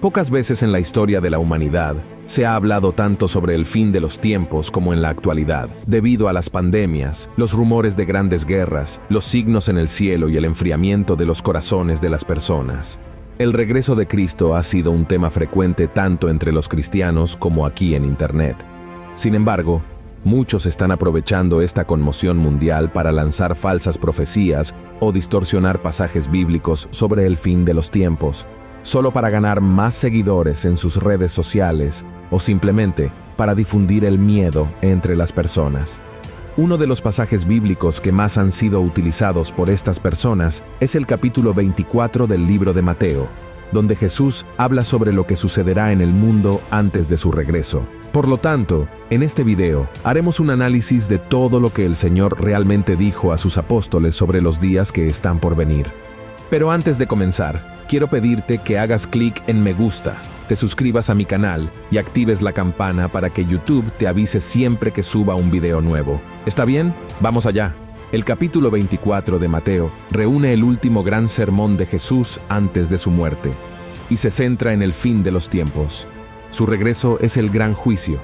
Pocas veces en la historia de la humanidad se ha hablado tanto sobre el fin de los tiempos como en la actualidad, debido a las pandemias, los rumores de grandes guerras, los signos en el cielo y el enfriamiento de los corazones de las personas. El regreso de Cristo ha sido un tema frecuente tanto entre los cristianos como aquí en Internet. Sin embargo, muchos están aprovechando esta conmoción mundial para lanzar falsas profecías o distorsionar pasajes bíblicos sobre el fin de los tiempos, solo para ganar más seguidores en sus redes sociales o simplemente para difundir el miedo entre las personas. Uno de los pasajes bíblicos que más han sido utilizados por estas personas es el capítulo 24 del libro de Mateo, donde Jesús habla sobre lo que sucederá en el mundo antes de su regreso. Por lo tanto, en este video haremos un análisis de todo lo que el Señor realmente dijo a sus apóstoles sobre los días que están por venir. Pero antes de comenzar, quiero pedirte que hagas clic en me gusta, te suscribas a mi canal y actives la campana para que YouTube te avise siempre que suba un video nuevo. ¿Está bien? ¡Vamos allá! El capítulo 24 de Mateo reúne el último gran sermón de Jesús antes de su muerte y se centra en el fin de los tiempos. Su regreso es el gran juicio.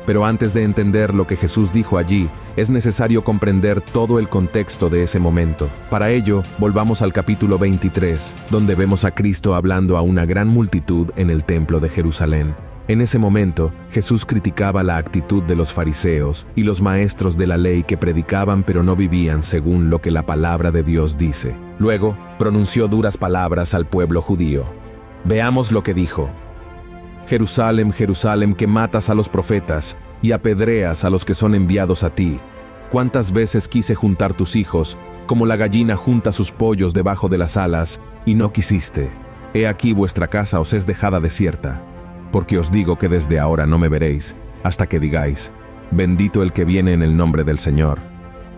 Pero antes de entender lo que Jesús dijo allí, es necesario comprender todo el contexto de ese momento. Para ello, volvamos al capítulo 23, donde vemos a Cristo hablando a una gran multitud en el templo de Jerusalén. En ese momento, Jesús criticaba la actitud de los fariseos y los maestros de la ley que predicaban pero no vivían según lo que la palabra de Dios dice. Luego, pronunció duras palabras al pueblo judío. Veamos lo que dijo. Jerusalén, Jerusalén, que matas a los profetas y apedreas a los que son enviados a ti. ¿Cuántas veces quise juntar tus hijos, como la gallina junta sus pollos debajo de las alas, y no quisiste? He aquí vuestra casa os es dejada desierta. Porque os digo que desde ahora no me veréis, hasta que digáis, bendito el que viene en el nombre del Señor.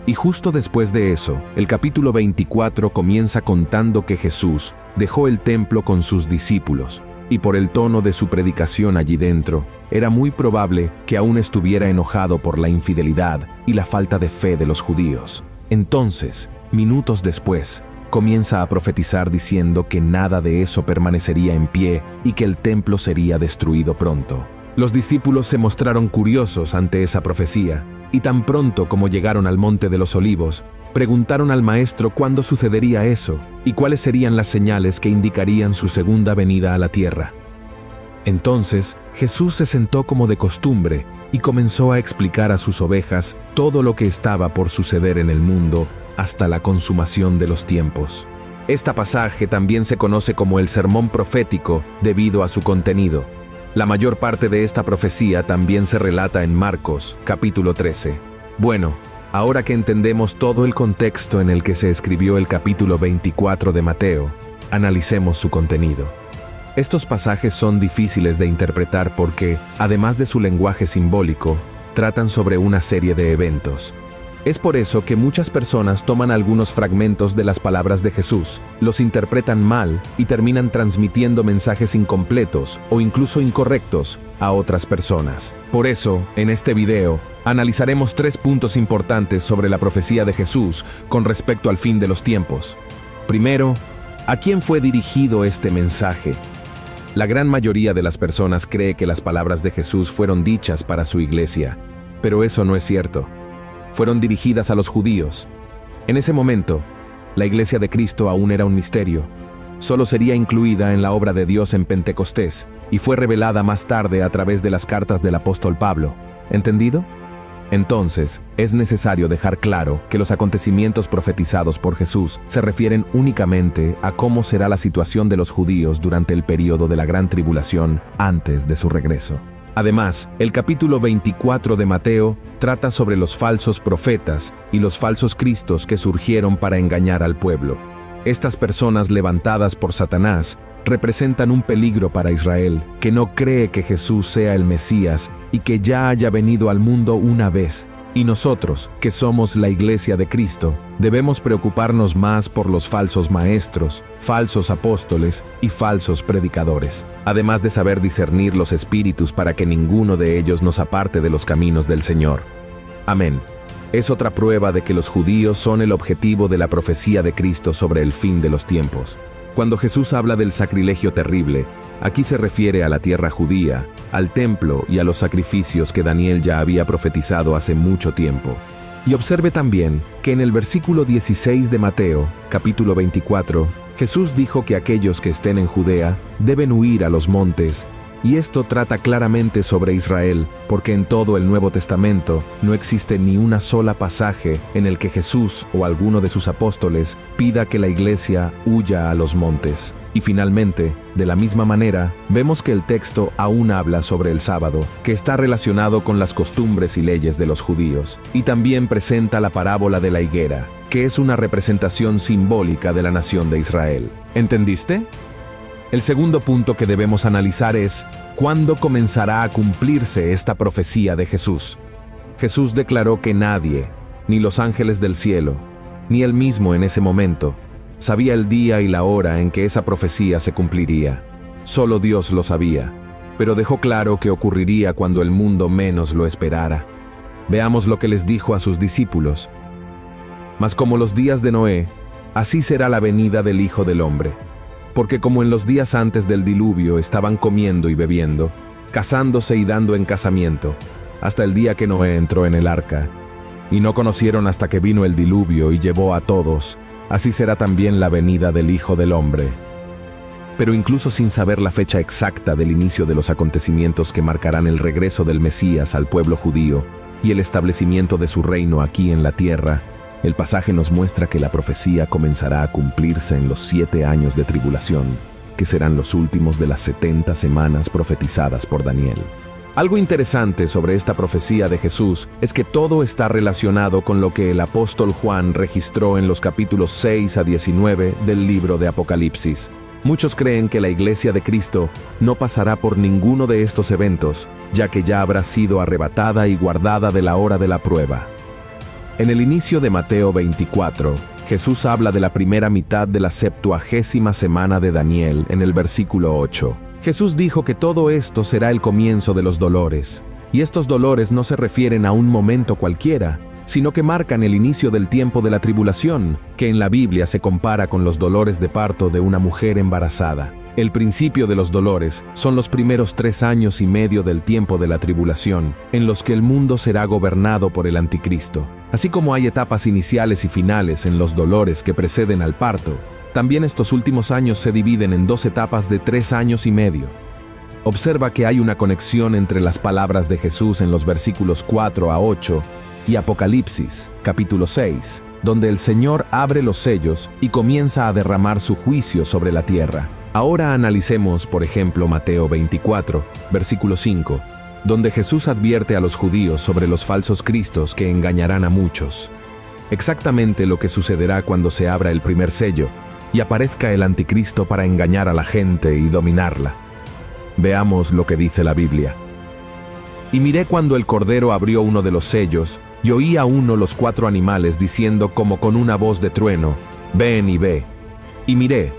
Y justo después de eso, el capítulo 24 comienza contando que Jesús dejó el templo con sus discípulos, y por el tono de su predicación allí dentro, era muy probable que aún estuviera enojado por la infidelidad y la falta de fe de los judíos. Entonces, minutos después, comienza a profetizar diciendo que nada de eso permanecería en pie y que el templo sería destruido pronto. Los discípulos se mostraron curiosos ante esa profecía, y tan pronto como llegaron al Monte de los Olivos, preguntaron al Maestro cuándo sucedería eso y cuáles serían las señales que indicarían su segunda venida a la tierra. Entonces, Jesús se sentó como de costumbre y comenzó a explicar a sus ovejas todo lo que estaba por suceder en el mundo hasta la consumación de los tiempos. Este pasaje también se conoce como el sermón profético debido a su contenido. La mayor parte de esta profecía también se relata en Marcos, capítulo 13. Bueno, ahora que entendemos todo el contexto en el que se escribió el capítulo 24 de Mateo, analicemos su contenido. Estos pasajes son difíciles de interpretar porque, además de su lenguaje simbólico, tratan sobre una serie de eventos. Es por eso que muchas personas toman algunos fragmentos de las palabras de Jesús, los interpretan mal y terminan transmitiendo mensajes incompletos o incluso incorrectos a otras personas. Por eso, en este video, analizaremos 3 puntos importantes sobre la profecía de Jesús con respecto al fin de los tiempos. Primero, ¿a quién fue dirigido este mensaje? La gran mayoría de las personas cree que las palabras de Jesús fueron dichas para su iglesia, pero eso no es cierto. Fueron dirigidas a los judíos. En ese momento, la iglesia de Cristo aún era un misterio. Solo sería incluida en la obra de Dios en Pentecostés y fue revelada más tarde a través de las cartas del apóstol Pablo. ¿Entendido? Entonces, es necesario dejar claro que los acontecimientos profetizados por Jesús se refieren únicamente a cómo será la situación de los judíos durante el período de la gran tribulación antes de su regreso. Además, el capítulo 24 de Mateo trata sobre los falsos profetas y los falsos cristos que surgieron para engañar al pueblo. Estas personas levantadas por Satanás representan un peligro para Israel, que no cree que Jesús sea el Mesías y que ya haya venido al mundo una vez. Y nosotros, que somos la Iglesia de Cristo, debemos preocuparnos más por los falsos maestros, falsos apóstoles y falsos predicadores, además de saber discernir los espíritus para que ninguno de ellos nos aparte de los caminos del Señor. Amén. Es otra prueba de que los judíos son el objetivo de la profecía de Cristo sobre el fin de los tiempos. Cuando Jesús habla del sacrilegio terrible, Aquí se refiere a la tierra judía, al templo y a los sacrificios que Daniel ya había profetizado hace mucho tiempo. Y observe también que en el versículo 16 de Mateo, capítulo 24, Jesús dijo que aquellos que estén en Judea deben huir a los montes, y esto trata claramente sobre Israel, porque en todo el Nuevo Testamento no existe ni una sola pasaje en el que Jesús o alguno de sus apóstoles pida que la iglesia huya a los montes. Y finalmente, de la misma manera, vemos que el texto aún habla sobre el sábado, que está relacionado con las costumbres y leyes de los judíos, y también presenta la parábola de la higuera, que es una representación simbólica de la nación de Israel. ¿Entendiste? El segundo punto que debemos analizar es, ¿cuándo comenzará a cumplirse esta profecía de Jesús? Jesús declaró que nadie, ni los ángeles del cielo, ni él mismo en ese momento, sabía el día y la hora en que esa profecía se cumpliría. Solo Dios lo sabía, pero dejó claro que ocurriría cuando el mundo menos lo esperara. Veamos lo que les dijo a sus discípulos. Mas como los días de Noé, así será la venida del Hijo del Hombre. Porque como en los días antes del diluvio estaban comiendo y bebiendo, casándose y dando en casamiento, hasta el día que Noé entró en el arca, y no conocieron hasta que vino el diluvio y llevó a todos, así será también la venida del Hijo del Hombre. Pero incluso sin saber la fecha exacta del inicio de los acontecimientos que marcarán el regreso del Mesías al pueblo judío y el establecimiento de su reino aquí en la tierra, el pasaje nos muestra que la profecía comenzará a cumplirse en los 7 años de tribulación, que serán los últimos de las 70 semanas profetizadas por Daniel. Algo interesante sobre esta profecía de Jesús es que todo está relacionado con lo que el apóstol Juan registró en los capítulos 6 a 19 del libro de Apocalipsis. Muchos creen que la Iglesia de Cristo no pasará por ninguno de estos eventos, ya que ya habrá sido arrebatada y guardada de la hora de la prueba. En el inicio de Mateo 24, Jesús habla de la primera mitad de la 70ª semana de Daniel en el versículo 8. Jesús dijo que todo esto será el comienzo de los dolores, y estos dolores no se refieren a un momento cualquiera, sino que marcan el inicio del tiempo de la tribulación, que en la Biblia se compara con los dolores de parto de una mujer embarazada. El principio de los dolores son los primeros 3 años y medio del tiempo de la tribulación, en los que el mundo será gobernado por el anticristo. Así como hay etapas iniciales y finales en los dolores que preceden al parto, también estos últimos años se dividen en 2 etapas de 3 años y medio. Observa que hay una conexión entre las palabras de Jesús en los versículos 4 a 8 y Apocalipsis, capítulo 6, donde el Señor abre los sellos y comienza a derramar su juicio sobre la tierra. Ahora analicemos, por ejemplo, Mateo 24, versículo 5, donde Jesús advierte a los judíos sobre los falsos cristos que engañarán a muchos. Exactamente lo que sucederá cuando se abra el primer sello y aparezca el anticristo para engañar a la gente y dominarla. Veamos lo que dice la Biblia. Y miré cuando el Cordero abrió uno de los sellos, y oí a uno los 4 animales diciendo como con una voz de trueno, «Ven y ve». Y miré,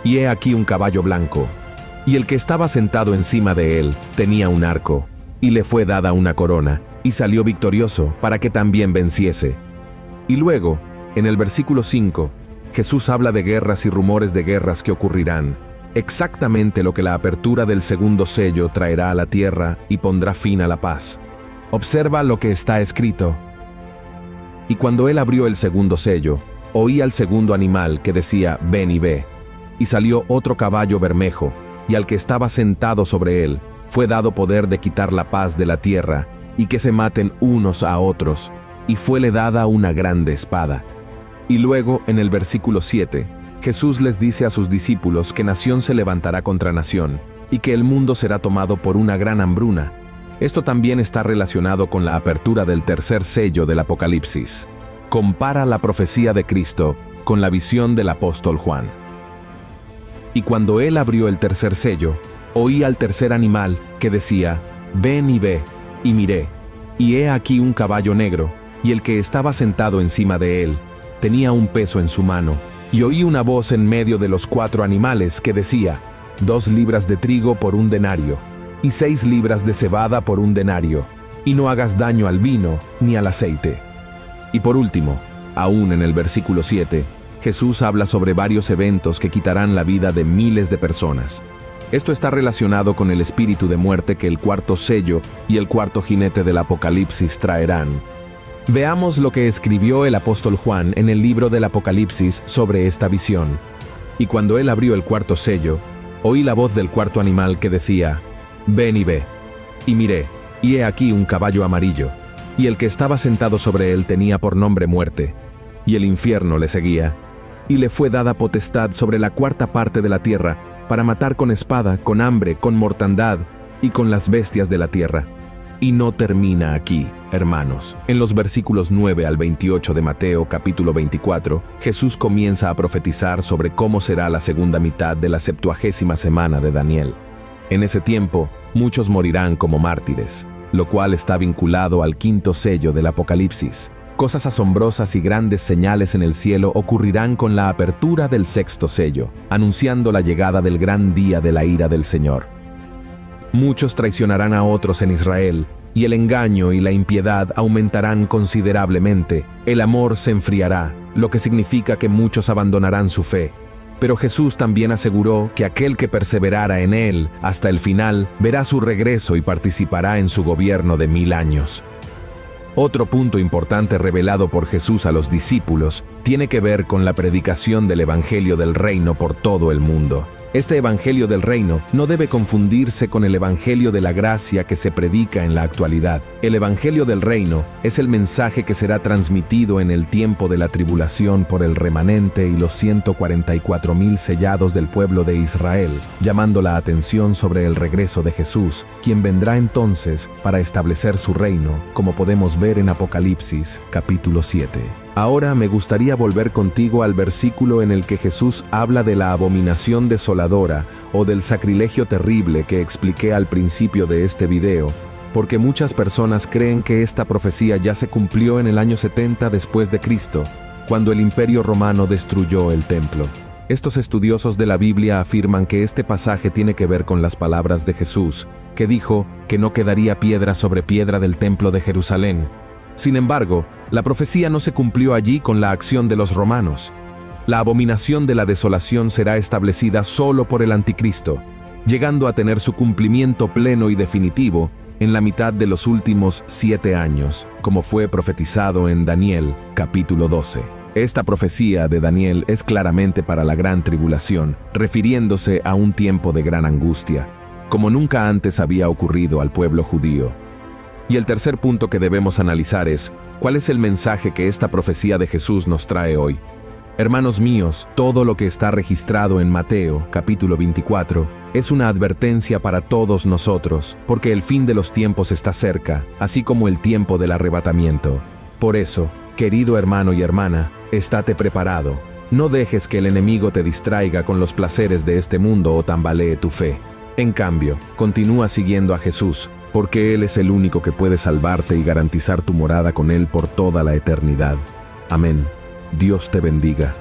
y he aquí un caballo blanco, y el que estaba sentado encima de él tenía un arco, y le fue dada una corona, y salió victorioso para que también venciese. Y luego, en el versículo 5, Jesús habla de guerras y rumores de guerras que ocurrirán, exactamente lo que la apertura del segundo sello traerá a la tierra y pondrá fin a la paz. Observa lo que está escrito. Y cuando él abrió el segundo sello, oí al segundo animal que decía, «Ven y ve». Y salió otro caballo bermejo, y al que estaba sentado sobre él, fue dado poder de quitar la paz de la tierra, y que se maten unos a otros, y fuele dada una grande espada. Y luego, en el versículo 7, Jesús les dice a sus discípulos que nación se levantará contra nación, y que el mundo será tomado por una gran hambruna. Esto también está relacionado con la apertura del tercer sello del Apocalipsis. Compara la profecía de Cristo con la visión del apóstol Juan. Y cuando él abrió el tercer sello, oí al tercer animal que decía, «Ven y ve», y miré, y he aquí un caballo negro, y el que estaba sentado encima de él tenía un peso en su mano, y oí una voz en medio de los 4 animales que decía, 2 libras de trigo por 1 denario, y 6 libras de cebada por 1 denario, y no hagas daño al vino ni al aceite. Y por último, aún en el versículo 7, Jesús habla sobre varios eventos que quitarán la vida de miles de personas. Esto está relacionado con el espíritu de muerte que el cuarto sello y el cuarto jinete del Apocalipsis traerán. Veamos lo que escribió el apóstol Juan en el libro del Apocalipsis sobre esta visión. Y cuando él abrió el cuarto sello, oí la voz del cuarto animal que decía: «Ven y ve». Y miré, y he aquí un caballo amarillo, y el que estaba sentado sobre él tenía por nombre Muerte, y el infierno le seguía, y le fue dada potestad sobre la cuarta parte de la tierra, para matar con espada, con hambre, con mortandad y con las bestias de la tierra. Y no termina aquí, hermanos. En los versículos 9 al 28 de Mateo capítulo 24, Jesús comienza a profetizar sobre cómo será la segunda mitad de la 70ª semana de Daniel. En ese tiempo, muchos morirán como mártires, lo cual está vinculado al quinto sello del Apocalipsis. Cosas asombrosas y grandes señales en el cielo ocurrirán con la apertura del sexto sello, anunciando la llegada del gran día de la ira del Señor. Muchos traicionarán a otros en Israel, y el engaño y la impiedad aumentarán considerablemente. El amor se enfriará, lo que significa que muchos abandonarán su fe. Pero Jesús también aseguró que aquel que perseverara en él hasta el final verá su regreso y participará en su gobierno de 1000 años. Otro punto importante revelado por Jesús a los discípulos tiene que ver con la predicación del Evangelio del Reino por todo el mundo. Este Evangelio del Reino no debe confundirse con el Evangelio de la Gracia que se predica en la actualidad. El Evangelio del Reino es el mensaje que será transmitido en el tiempo de la tribulación por el remanente y los 144,000 sellados del pueblo de Israel, llamando la atención sobre el regreso de Jesús, quien vendrá entonces para establecer su reino, como podemos ver en Apocalipsis capítulo 7. Ahora me gustaría volver contigo al versículo en el que Jesús habla de la abominación desoladora o del sacrilegio terrible que expliqué al principio de este video, porque muchas personas creen que esta profecía ya se cumplió en el año 70 después de Cristo, cuando el Imperio Romano destruyó el templo. Estos estudiosos de la Biblia afirman que este pasaje tiene que ver con las palabras de Jesús, que dijo que no quedaría piedra sobre piedra del templo de Jerusalén. Sin embargo, la profecía no se cumplió allí con la acción de los romanos. La abominación de la desolación será establecida solo por el anticristo, llegando a tener su cumplimiento pleno y definitivo en la mitad de los últimos 7 años, como fue profetizado en Daniel capítulo 12. Esta profecía de Daniel es claramente para la gran tribulación, refiriéndose a un tiempo de gran angustia, como nunca antes había ocurrido al pueblo judío. Y el tercer punto que debemos analizar es, ¿cuál es el mensaje que esta profecía de Jesús nos trae hoy? Hermanos míos, todo lo que está registrado en Mateo, capítulo 24, es una advertencia para todos nosotros, porque el fin de los tiempos está cerca, así como el tiempo del arrebatamiento. Por eso, querido hermano y hermana, estate preparado. No dejes que el enemigo te distraiga con los placeres de este mundo o tambalee tu fe. En cambio, continúa siguiendo a Jesús, porque Él es el único que puede salvarte y garantizar tu morada con Él por toda la eternidad. Amén. Dios te bendiga.